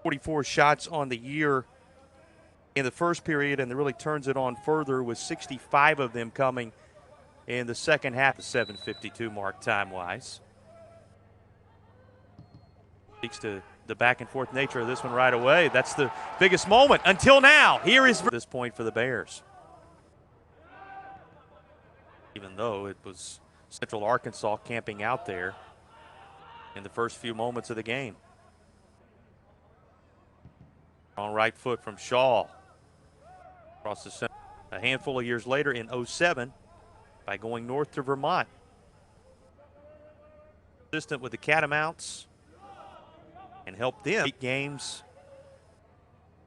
44 shots on the year in the first period, and really turns it on further with 65 of them coming in the second half. The 7:52 mark time-wise. Speaks to the back-and-forth nature of this one right away. That's the biggest moment until now. Here is this point for the Bears. Even though it was Central Arkansas camping out there in the first few moments of the game. On right foot from Shaw. Across the center. A handful of years later in 07 by going north to Vermont. Consistent with the Catamounts and helped them 8 games.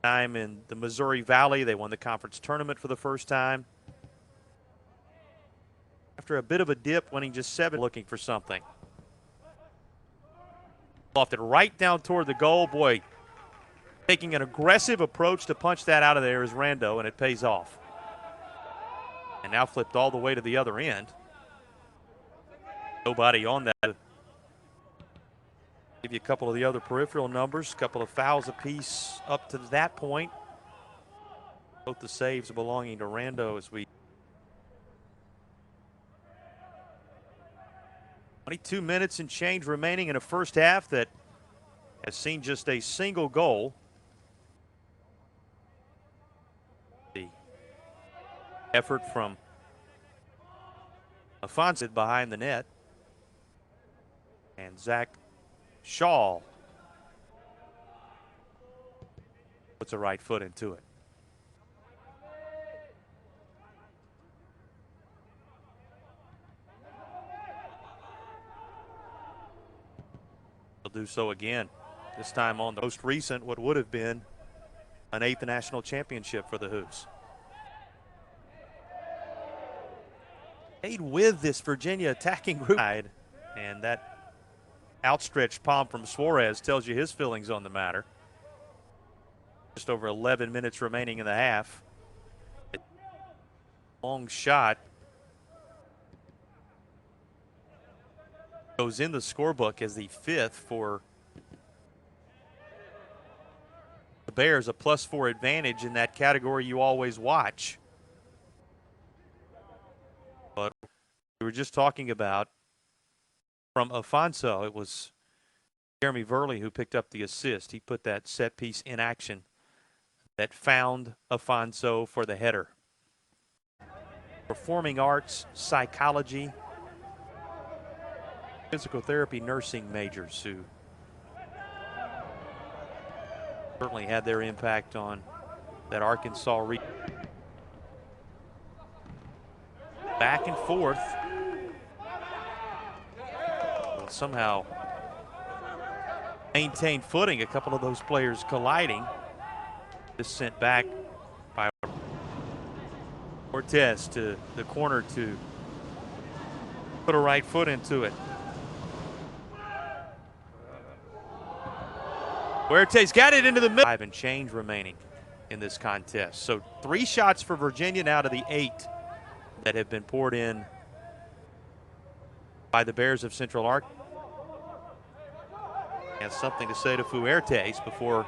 Time in the Missouri Valley. They won the conference tournament for the first time. After a bit of a dip, winning just 7, looking for something. Lofted right down toward the goal. Boy, taking an aggressive approach to punch that out of there is Rando, and it pays off. And now flipped all the way to the other end. Nobody on that. Give you a couple of the other peripheral numbers, a couple of fouls apiece up to that point. Both the saves belonging to Rando as we. 22 minutes and change remaining in a first half that has seen just a single goal. The effort from Afonso behind the net. And Zach Shaw puts a right foot into it. He'll do so again, this time on the most recent, what would have been an 8th national championship for the Hoos. Stayed with this Virginia attacking group, and that outstretched palm from Suarez tells you his feelings on the matter. Just over 11 minutes remaining in the half. Long shot. Goes in the scorebook as the 5th for the Bears, a +4 advantage in that category you always watch. But we were just talking about from Afonso, it was Jeremy Verley who picked up the assist. He put that set piece in action that found Afonso for the header. Performing arts, psychology, physical therapy, nursing majors who certainly had their impact on that Arkansas region. Back and forth. Well, somehow maintained footing, a couple of those players colliding. Just sent back by Cortez to the corner to put a right foot into it. Huerte's got it into the middle. 5 and change remaining in this contest. So 3 shots for Virginia now to the 8 that have been poured in by the Bears of Central Ark. And something to say to Fuertes before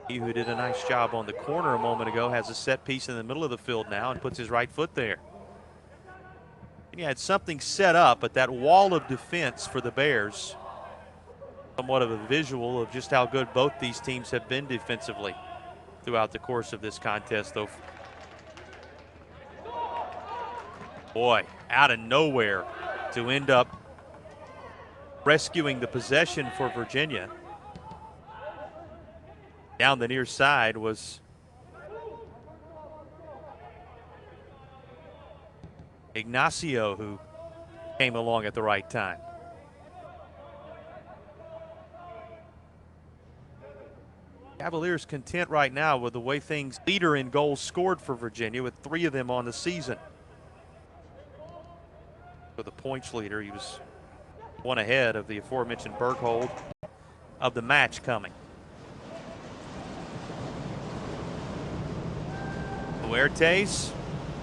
he, who did a nice job on the corner a moment ago, has a set piece in the middle of the field now and puts his right foot there. And he had something set up, but that wall of defense for the Bears, somewhat of a visual of just how good both these teams have been defensively throughout the course of this contest, though. Boy, out of nowhere to end up rescuing the possession for Virginia. Down the near side was Ignacio, who came along at the right time. Cavaliers content right now with the way things. Leader in goals scored for Virginia with 3 of them on the season. For the points leader, he was 1 ahead of the aforementioned Berghold of the match coming. Huertes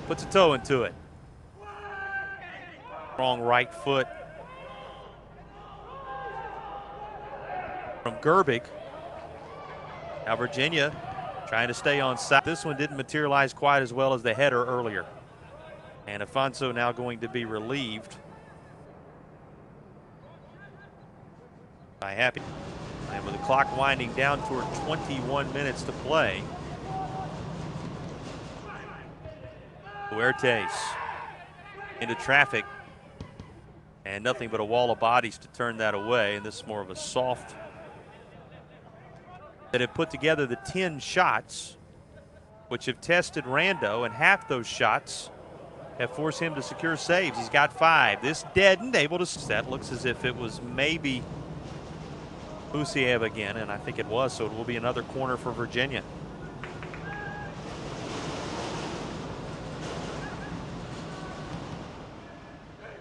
puts a toe into it. Strong right foot from Gerbig. Now Virginia trying to stay on side. This one didn't materialize quite as well as the header earlier. And Afonso now going to be relieved by Happy. And with the clock winding down toward 21 minutes to play, Huertas into traffic and nothing but a wall of bodies to turn that away. And this is more of a soft that have put together the 10 shots which have tested Rando, and half those shots have forced him to secure saves. He's got 5. This deadened, able to. That looks as if it was maybe Musiev again, and I think it was, so it will be another corner for Virginia.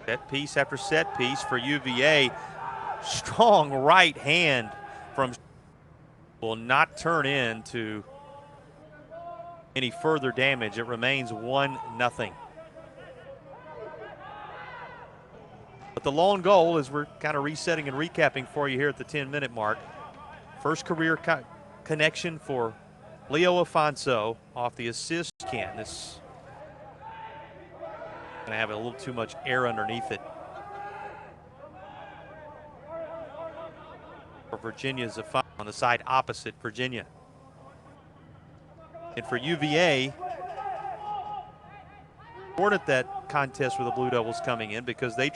Set piece after set piece for UVA. Strong right hand from will not turn into any further damage. It remains 1-0. But the lone goal, as we're kind of resetting and recapping for you here at the 10-minute mark, first career connection for Leo Afonso off the assist can. This going to have a little too much air underneath it. For Virginia's Afonso on the side opposite Virginia. And for UVA, important that contest with the Blue Devils coming in because they